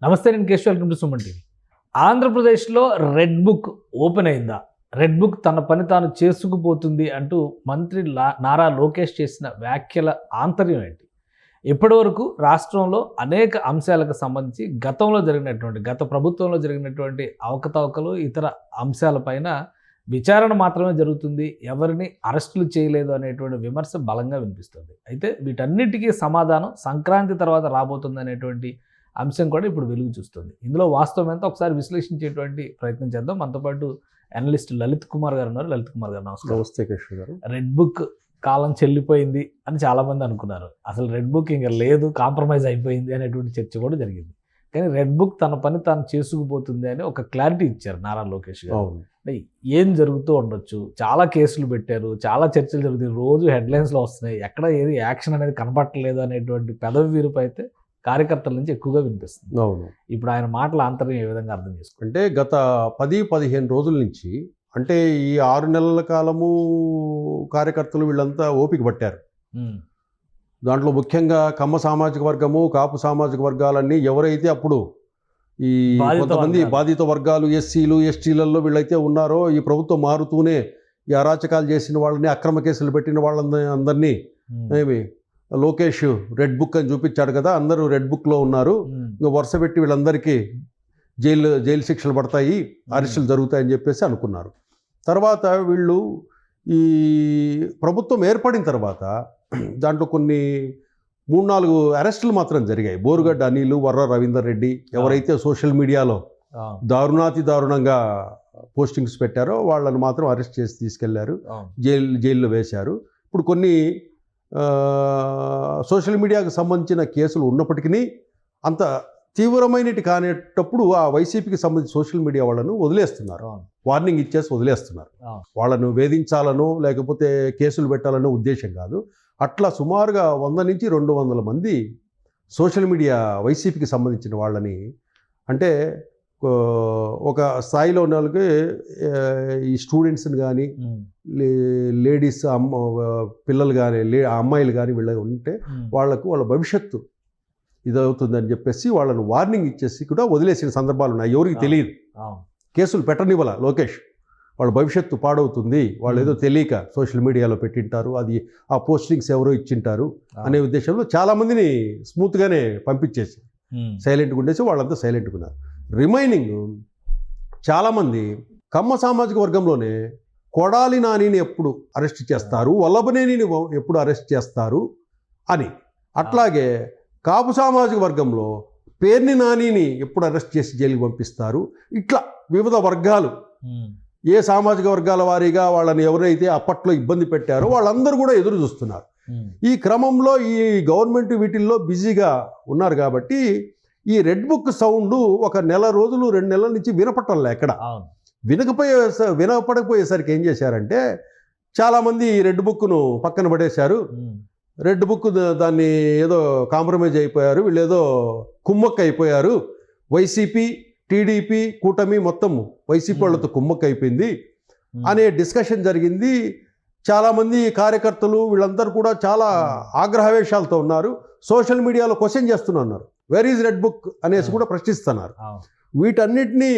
నమస్తే, నేను Keshav. Welcome to Suman TV. ఆంధ్రప్రదేశ్లో రెడ్ బుక్ ఓపెన్ అయిందా? రెడ్ బుక్ తన పని తాను చేసుకుపోతుంది అంటూ మంత్రి నారా లోకేష్ చేసిన వ్యాఖ్యల ఆంతర్యం ఏంటి? ఇప్పటివరకు రాష్ట్రంలో అనేక అంశాలకు సంబంధించి గత ప్రభుత్వంలో జరిగినటువంటి అవకతవకలు, ఇతర అంశాలపైన విచారణ మాత్రమే జరుగుతుంది, ఎవరిని అరెస్టులు చేయలేదు అనేటువంటి విమర్శ బలంగా వినిపిస్తుంది. అయితే వీటన్నిటికీ సమాధానం సంక్రాంతి తర్వాత రాబోతుంది అనేటువంటి అంశం కూడా ఇప్పుడు వెలుగు చూస్తుంది. ఇందులో వాస్తవం ఎంత ఒకసారి విశ్లేషించేటువంటి ప్రయత్నం చేద్దాం. మనతో పాటు అనలిస్ట్ లలిత్ కుమార్ గారు ఉన్నారు. లలిత్ కుమార్ గారు నమస్కారం. నమస్తే కృష్ణ గారు. రెడ్ బుక్ కాలం చెల్లిపోయింది అని చాలామంది అనుకున్నారు. అసలు రెడ్ బుక్ ఇంకా లేదు, కాంప్రమైజ్ అయిపోయింది అనేటువంటి చర్చ కూడా జరిగింది. కానీ రెడ్ బుక్ తన పని తాను చేసుకుపోతుంది అని ఒక క్లారిటీ ఇచ్చారు నారా లోకేష్ గారు. ఏం జరుగుతూ ఉండొచ్చు? చాలా కేసులు పెట్టారు, చాలా చర్చలు జరుగుతాయి, రోజు హెడ్లైన్స్లో వస్తున్నాయి, ఎక్కడ ఏది యాక్షన్ అనేది కనపట్టలేదు అనేటువంటి పెదవి వీరుపు అయితే కార్యకర్తల నుంచి ఎక్కువగా వినిపిస్తుంది. అవును. ఇప్పుడు ఆయన మాటల ఆంతర్యం ఏ విధంగా అర్థం చేసుకోండి? అంటే గత 10-15 రోజుల నుంచి, అంటే ఈ 6 నెలల కాలము కార్యకర్తలు వీళ్ళంతా ఓపిక పట్టారు. దాంట్లో ముఖ్యంగా కమ్మ సామాజిక వర్గము, కాపు సామాజిక వర్గాలన్నీ ఎవరైతే అప్పుడు ఈ కొంతమంది బాధిత వర్గాలు, ఎస్సీలు, ఎస్టీలలో వీళ్ళైతే ఉన్నారో, ఈ ప్రభుత్వం మారుతూనే ఈ అరాచకాలు చేసిన వాళ్ళని, అక్రమ కేసులు పెట్టిన వాళ్ళందరినీ ఏమి లోకేష్ రెడ్ బుక్ అని చూపించాడు కదా, అందరూ రెడ్ బుక్లో ఉన్నారు, ఇంకా వరుస పెట్టి వీళ్ళందరికీ జైలు శిక్షలు పడతాయి, అరెస్టులు జరుగుతాయని చెప్పేసి అనుకున్నారు. తర్వాత వీళ్ళు ఈ ప్రభుత్వం ఏర్పడిన తర్వాత దాంట్లో కొన్ని 3-4 అరెస్టులు మాత్రం జరిగాయి. బోరుగడ్డ అనిల్, వర్ర రవీందర్ రెడ్డి ఎవరైతే సోషల్ మీడియాలో దారుణాతి దారుణంగా పోస్టింగ్స్ పెట్టారో వాళ్ళని మాత్రం అరెస్ట్ చేసి తీసుకెళ్లారు, జైల్లో వేశారు. ఇప్పుడు కొన్ని సోషల్ మీడియాకు సంబంధించిన కేసులు ఉన్నప్పటికీ అంత తీవ్రమైనటి కానేటప్పుడు ఆ వైసీపీకి సంబంధించి సోషల్ మీడియా వాళ్ళను వదిలేస్తున్నారు, వార్నింగ్ ఇచ్చేసి వదిలేస్తున్నారు. వాళ్ళను వేధించాలనో లేకపోతే కేసులు పెట్టాలనో ఉద్దేశం కాదు. అట్లా సుమారుగా 100 నుంచి 200 మంది సోషల్ మీడియా వైసీపీకి సంబంధించిన వాళ్ళని, అంటే ఒక స్థాయిలో ఉన్న వాళ్ళకి ఈ స్టూడెంట్స్ని కానీ, లేడీస్ పిల్లలు కానీ, అమ్మాయిలు కానీ వీళ్ళ ఉంటే వాళ్లకు వాళ్ళ భవిష్యత్తు ఇదవుతుందని చెప్పేసి వాళ్ళను వార్నింగ్ ఇచ్చేసి కూడా వదిలేసిన సందర్భాలు ఉన్నాయి. ఎవరికి తెలియదు, కేసులు పెట్టనివ్వాల లోకేష్, వాళ్ళ భవిష్యత్తు పాడవుతుంది, వాళ్ళు ఏదో తెలియక సోషల్ మీడియాలో పెట్టింటారు, అది ఆ పోస్టింగ్స్ ఎవరో ఇచ్చింటారు అనే ఉద్దేశంలో చాలామందిని స్మూత్గానే పంపించేసి సైలెంట్గా ఉండేసి వాళ్ళంతా సైలెంట్గా ఉన్నారు. రిమైనింగ్ చాలామంది కమ్మ సామాజిక వర్గంలోనే కొడాలి నానిని ఎప్పుడు అరెస్ట్ చేస్తారు, వల్లభనేనిని ఎప్పుడు అరెస్ట్ చేస్తారు అని, అట్లాగే కాపు సామాజిక వర్గంలో పేర్ని నానిని ఎప్పుడు అరెస్ట్ చేసి జైలుకి పంపిస్తారు, ఇట్లా వివిధ వర్గాలు, ఏ సామాజిక వర్గాల వారీగా వాళ్ళని ఎవరైతే అప్పట్లో ఇబ్బంది పెట్టారో వాళ్ళందరూ కూడా ఎదురు చూస్తున్నారు. ఈ క్రమంలో ఈ గవర్నమెంట్ వీటిల్లో బిజీగా ఉన్నారు కాబట్టి ఈ రెడ్ బుక్ సౌండ్ ఒక 1 రోజులు 2 నెలల నుంచి వినపట్టంలే. ఎక్కడ వినపడకపోయేసరికి ఏం చేశారంటే చాలామంది రెడ్ బుక్ను పక్కన పడేశారు. రెడ్ బుక్ దాన్ని ఏదో కాంప్రమైజ్ అయిపోయారు, వీళ్ళు ఏదో కుమ్మక్క అయిపోయారు, వైసీపీ టీడీపీ కూటమి మొత్తం వైసీపీ వాళ్ళతో కుమ్మక్క అయిపోయింది అనే డిస్కషన్ జరిగింది. చాలామంది కార్యకర్తలు వీళ్ళందరూ కూడా చాలా ఆగ్రహవేశాలతో ఉన్నారు. సోషల్ మీడియాలో క్వశ్చన్ చేస్తున్నారు, వేర్ ఈజ్ రెడ్ బుక్ అనేసి కూడా ప్రశ్నిస్తున్నారు. వీటన్నిటినీ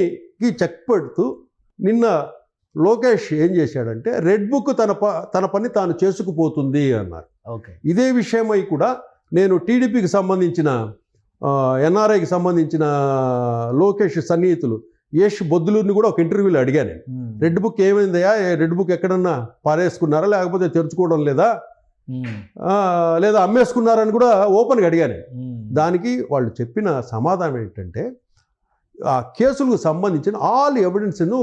చెక్ పెడుతూ నిన్న లోకేష్ ఏం చేశాడంటే రెడ్ బుక్ తన పని తాను చేసుకుపోతుంది అన్నారు. ఇదే విషయమై కూడా నేను టీడీపీకి సంబంధించిన ఎన్ఆర్ఐకి సంబంధించిన లోకేష్ సన్నిహితులు యష్ బొద్దులూరిని కూడా ఒక ఇంటర్వ్యూలో అడిగాను, రెడ్ బుక్ ఏమైందయా, రెడ్ బుక్ ఎక్కడన్నా పారేసుకున్నారా, లేకపోతే తెరుచుకోవడం లేదా అమ్మేసుకున్నారని కూడా ఓపెన్గా అడిగాను. దానికి వాళ్ళు చెప్పిన సమాధానం ఏంటంటే ఆ కేసులకు సంబంధించిన ఆల్ ఎవిడెన్స్ను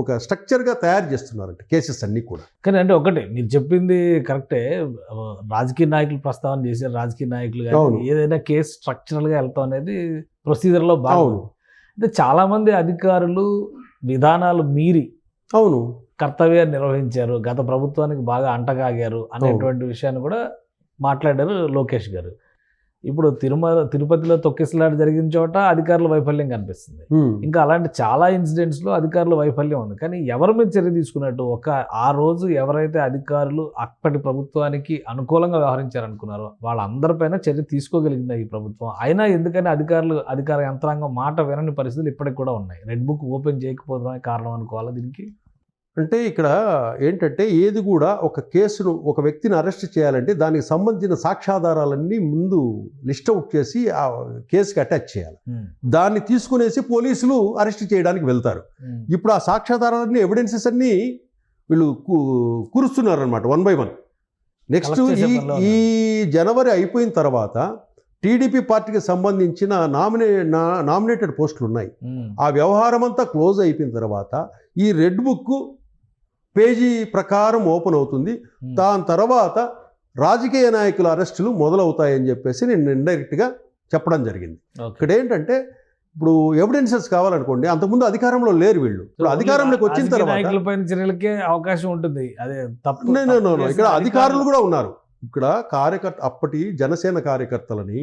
ఒక స్ట్రక్చర్గా తయారు చేస్తున్నారంట కేసెస్ అన్నీ కూడా. కానీ అంటే ఒకటే మీరు చెప్పింది కరెక్టే, రాజకీయ నాయకులు ప్రస్తావన చేశారు, రాజకీయ నాయకులు కానీ ఏదైనా కేసు స్ట్రక్చరల్గా వెళ్తాం అనేది ప్రొసీజర్లో బాగుంది. అంటే చాలామంది అధికారులు విధానాలు మీరి కర్తవ్యాన్ని నిర్వహించారు, గత ప్రభుత్వానికి బాగా అంటగాగారు అనేటువంటి విషయాన్ని కూడా మాట్లాడారు లోకేష్ గారు. ఇప్పుడు తిరుపతిలో తొక్కిసలాట జరిగిన చోట అధికారుల వైఫల్యం కనిపిస్తుంది. ఇంకా అలాంటి చాలా ఇన్సిడెంట్స్లో అధికారుల వైఫల్యం ఉంది. కానీ ఎవరి మీద చర్య తీసుకున్నట్టు ఆ రోజు ఎవరైతే అధికారులు అప్పటి ప్రభుత్వానికి అనుకూలంగా వ్యవహరించారనుకున్నారో వాళ్ళందరిపైన చర్య తీసుకోగలిగిందా ఈ ప్రభుత్వం? అయినా ఎందుకని అధికార యంత్రాంగం మాట వినని పరిస్థితులు ఇప్పటికి కూడా ఉన్నాయి. రెడ్ బుక్ ఓపెన్ చేయకపోవడమే కారణం అనుకోవాలా దీనికి? అంటే ఇక్కడ ఏంటంటే ఏది కూడా ఒక కేసును ఒక వ్యక్తిని అరెస్ట్ చేయాలంటే దానికి సంబంధించిన సాక్ష్యాధారాలన్నీ ముందు లిస్ట్ అవుట్ చేసి ఆ కేసుకి అటాచ్ చేయాలి. దాన్ని తీసుకునేసి పోలీసులు అరెస్ట్ చేయడానికి వెళ్తారు. ఇప్పుడు ఆ సాక్ష్యాధారాలన్నీ ఎవిడెన్సెస్ అన్నీ వీళ్ళు కూరుస్తున్నారు అనమాట 1 by 1. నెక్స్ట్ ఈ జనవరి అయిపోయిన తర్వాత టీడీపీ పార్టీకి సంబంధించిన నామినేటెడ్ పోస్టులు ఉన్నాయి. ఆ వ్యవహారం అంతా క్లోజ్ అయిపోయిన తర్వాత ఈ రెడ్ బుక్ పేజీ ప్రకారం ఓపెన్ అవుతుంది. దాని తర్వాత రాజకీయ నాయకుల అరెస్టులు మొదలవుతాయని చెప్పేసి నేను ఇండైరెక్ట్గా చెప్పడం జరిగింది. ఇక్కడ ఏంటంటే ఇప్పుడు ఎవిడెన్సెస్ కావాలనుకోండి, అంతకుముందు అధికారంలో లేరు వీళ్ళు. ఇప్పుడు అధికారంలోకి వచ్చిన తర్వాత చర్యలకే అవకాశం ఉంటుంది. అదే తప్పు. ఇక్కడ అధికారులు కూడా ఉన్నారు. ఇక్కడ అప్పటి జనసేన కార్యకర్తలని,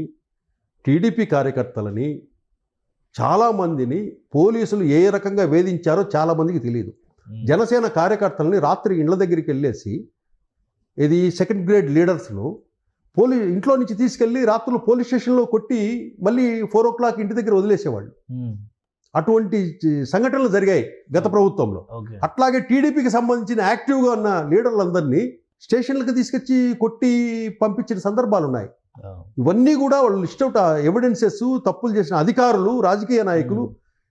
టీడీపీ కార్యకర్తలని చాలామందిని పోలీసులు ఏ రకంగా వేధించారో చాలామందికి తెలియదు. జనసేన కార్యకర్తలని రాత్రి ఇళ్ల దగ్గరికి వెళ్ళేసి ఇది 2nd grade లీడర్స్ను ఇంట్లో నుంచి తీసుకెళ్ళి రాత్రులు పోలీస్ స్టేషన్లో కొట్టి మళ్ళీ 4 o'clock ఇంటి దగ్గర వదిలేసేవాళ్ళు. అటువంటి సంఘటనలు జరిగాయి గత ప్రభుత్వంలో. అట్లాగే టీడీపీకి సంబంధించిన యాక్టివ్గా ఉన్న లీడర్లందరినీ స్టేషన్లకు తీసుకొచ్చి కొట్టి పంపించిన సందర్భాలు ఉన్నాయి. ఇవన్నీ కూడా వాళ్ళు లిస్ట్ అవుట్ ఎవిడెన్సెస్, తప్పులు చేసిన అధికారులు, రాజకీయ నాయకులు.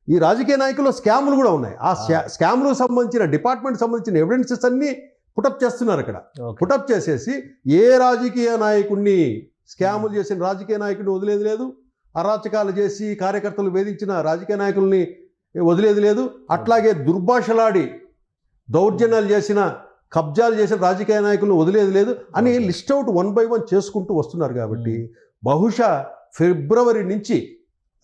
ఈ రాజకీయ నాయకుల్లో స్కాములు కూడా ఉన్నాయి. ఆ స్కాములకు సంబంధించిన డిపార్ట్మెంట్ సంబంధించిన ఎవిడెన్సెస్ అన్నీ పుటప్ చేస్తున్నారు. అక్కడ పుటప్ చేసేసి ఏ రాజకీయ నాయకుడిని, స్కాములు చేసిన రాజకీయ నాయకుడిని వదిలేది లేదు, అరాచకాలు చేసి కార్యకర్తలు వేధించిన రాజకీయ నాయకుల్ని వదిలేది లేదు, అట్లాగే దుర్భాషలాడి దౌర్జన్యాలు చేసిన, కబ్జాలు చేసిన రాజకీయ నాయకులను వదిలేది లేదు అని లిస్ట్ అవుట్ 1 by 1 చేసుకుంటూ వస్తున్నారు. కాబట్టి బహుశా ఫిబ్రవరి నుంచి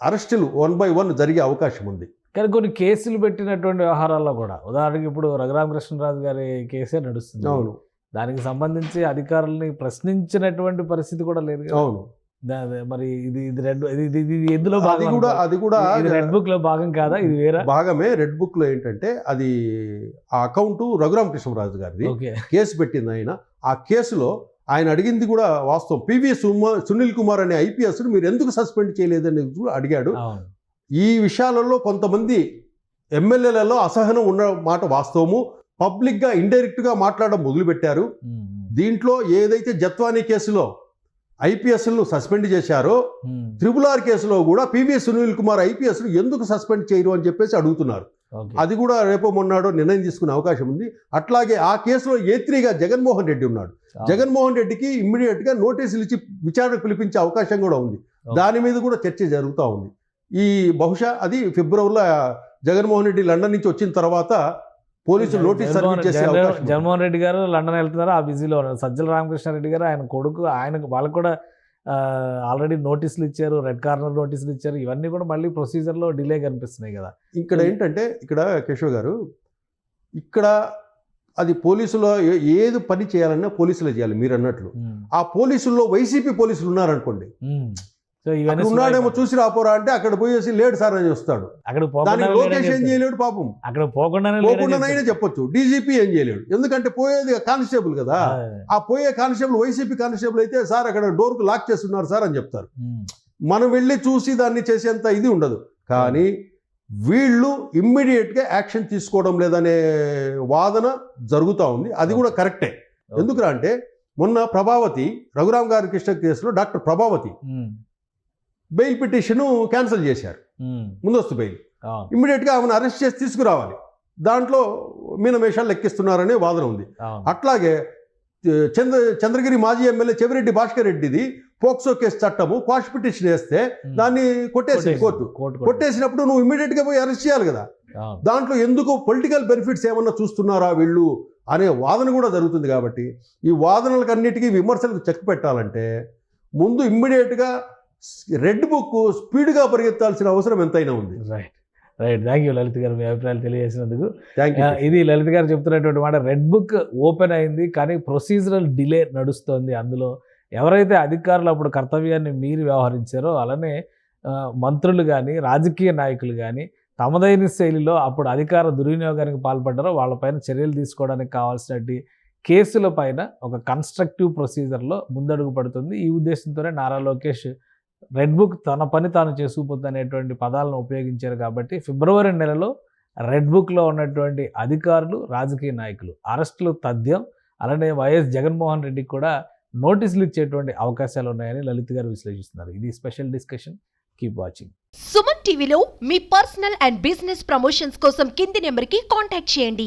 అరెస్టులు 1 by 1 జరిగే అవకాశం ఉంది. కానీ కొన్ని కేసులు పెట్టినటువంటి వ్యవహారాల్లో కూడా, ఉదాహరణకి ఇప్పుడు రఘురామకృష్ణరాజు గారి కేసే నడుస్తుంది. అవును, దానికి సంబంధించి అధికారులని ప్రశ్నించినటువంటి పరిస్థితి కూడా లేదు. అవును, మరి ఇది ఎందులో అది కూడా రెడ్ బుక్ లో భాగం కాదా? ఇది వేరే భాగమే. రెడ్ బుక్ లో ఏంటంటే అది ఆ అకౌంట్ రఘురామకృష్ణరాజు గారిది. కేసు పెట్టింది ఆయన. ఆ కేసులో ఆయన అడిగింది కూడా వాస్తవం. పివి సునీల్ కుమార్ అనే IPS మీరు ఎందుకు సస్పెండ్ చేయలేదని అడిగాడు. ఈ విషయాలలో కొంతమంది ఎమ్మెల్యేలలో అసహనం ఉన్న మాట వాస్తవము. పబ్లిక్గా ఇండైరెక్ట్గా మాట్లాడడం మొదలుపెట్టారు. దీంట్లో ఏదైతే జత్వానీ కేసులో IPSలను సస్పెండ్ చేశారో, RRR కేసులో కూడా పివి సునీల్ కుమార్ IPS ఎందుకు సస్పెండ్ చేయరు అని చెప్పేసి అడుగుతున్నారు. అది కూడా రేపో మొన్నాడో నిర్ణయం తీసుకునే అవకాశం ఉంది. అట్లాగే ఆ కేసులో A3గా జగన్మోహన్ రెడ్డి ఉన్నాడు. జగన్మోహన్ రెడ్డికి ఇమ్మీడియట్గా నోటీసులు ఇచ్చి విచారణ పిలిపించే అవకాశం కూడా ఉంది. దాని మీద కూడా చర్చ జరుగుతూ ఉంది. ఈ బహుశా అది ఫిబ్రవరిలో జగన్మోహన్ రెడ్డి లండన్ నుంచి వచ్చిన తర్వాత పోలీసులు నోటీస్ సర్వీస్ చేసే అవకాశం. జగన్మోహన్ రెడ్డి గారు లండన్ వెళ్తున్నారు, ఆ బిజీలో ఉన్నారు. సజ్జల రామకృష్ణారెడ్డి గారు, ఆయన కొడుకు, వాళ్ళకు కూడా ఆల్రెడీ నోటీసులు ఇచ్చారు, రెడ్ కార్నర్ నోటీసులు ఇచ్చారు. ఇవన్నీ కూడా మళ్ళీ ప్రొసీజర్లో డిలే కనిపిస్తున్నాయి కదా. ఇక్కడ ఏంటంటే కేశవ్ గారు, ఇక్కడ అది పోలీసులో ఏది పని చేయాలన్నా పోలీసులే చేయాలి. మీరు అన్నట్లు ఆ పోలీసుల్లో వైసీపీ పోలీసులు ఉన్నారనుకోండి, ఉన్నాడేమో చూసి రాపోరా అంటే అక్కడ పోయేసి లేడు సార్ అని వస్తాడు. దానికి లోకేష్ ఏం చేయలేడు పాపం. అక్కడ పోకుండానే చెప్పొచ్చు. DGP ఏం చేయలేడు, ఎందుకంటే పోయేది కానిస్టేబుల్ కదా. ఆ పోయే కానిస్టేబుల్ వైసీపీ కానిస్టేబుల్ అయితే సార్ అక్కడ డోర్కు లాక్ చేస్తున్నారు సార్ అని చెప్తారు. మనం వెళ్ళి చూసి దాన్ని చేసేంత ఇది ఉండదు. కానీ వీళ్ళు ఇమ్మీడియట్గా యాక్షన్ తీసుకోవడం లేదనే వాదన జరుగుతూ ఉంది. అది కూడా కరెక్టే. ఎందుకురా అంటే మొన్న ప్రభావతి, రఘురామ్ గారి కృష్ణ కేసులో doctor Prabhavati bail petition cancel చేశారు, ముందస్తు బెయిల్. ఇమ్మీడియట్గా ఆమెను అరెస్ట్ చేసి తీసుకురావాలి. దాంట్లో మీనమేషాలు లెక్కిస్తున్నారనే వాదన ఉంది. అట్లాగే చంద్రగిరి మాజీ ఎమ్మెల్యే చెవిరెడ్డి భాస్కర్ రెడ్డిది పోక్సో కేసు చట్టము క్వాష్ పిటిషన్ వేస్తే దాన్ని కొట్టేసింది కోర్టు. కొట్టేసినప్పుడు నువ్వు ఇమ్మీడియట్గా పోయి అరెస్ట్ చేయాలి కదా. దాంట్లో ఎందుకు పొలిటికల్ బెనిఫిట్స్ ఏమన్నా చూస్తున్నారా వీళ్ళు అనే వాదన కూడా జరుగుతుంది. కాబట్టి ఈ వాదనలకు అన్నిటికీ విమర్శలకు చెక్ పెట్టాలంటే ముందు ఇమ్మీడియట్గా రెడ్ బుక్ స్పీడ్గా పరిగెత్తాల్సిన అవసరం ఎంతైనా ఉంది. రైట్, థ్యాంక్ యూ లలిత్ గారు, మీ అభిప్రాయాలు తెలియజేసినందుకు. ఇది లలిత్ గారు చెప్తున్నటువంటి మాట. రెడ్ బుక్ ఓపెన్ అయింది కానీ ప్రొసీజరల్ డిలే నడుస్తోంది. అందులో ఎవరైతే అధికారులు అప్పుడు కర్తవ్యాన్ని మీరి వ్యవహరించారో అలానే మంత్రులు కానీ రాజకీయ నాయకులు కానీ తమదైన శైలిలో అప్పుడు అధికార దుర్వినియోగానికి పాల్పడ్డారో వాళ్ళపైన చర్యలు తీసుకోవడానికి కావాల్సినటువంటి కేసుల పైన ఒక కన్స్ట్రక్టివ్ ప్రొసీజర్లో ముందడుగు పడుతుంది. ఈ ఉద్దేశంతోనే నారా లోకేష్ రెడ్ బుక్ తన పని తాను చేసుకుపోతుంది అనేటువంటి పదాలను ఉపయోగించారు. కాబట్టి ఫిబ్రవరి నెలలో రెడ్ బుక్లో ఉన్నటువంటి అధికారులు రాజకీయ నాయకులు అరెస్టులు తథ్యం. అలానే వైఎస్ జగన్మోహన్ రెడ్డికి కూడా నోటీసులు ఇచ్చేటువంటి అవకాశాలు ఉన్నాయని లలిత్ గారు విశ్లేషిస్తున్నారు. ఇది special discussion. Keep watching. Suman టీవీలో మీ పర్సనల్ అండ్ బిజినెస్ ప్రమోషన్స్ కోసం కింది నెంబర్కి కాంటాక్ట్ చేయండి.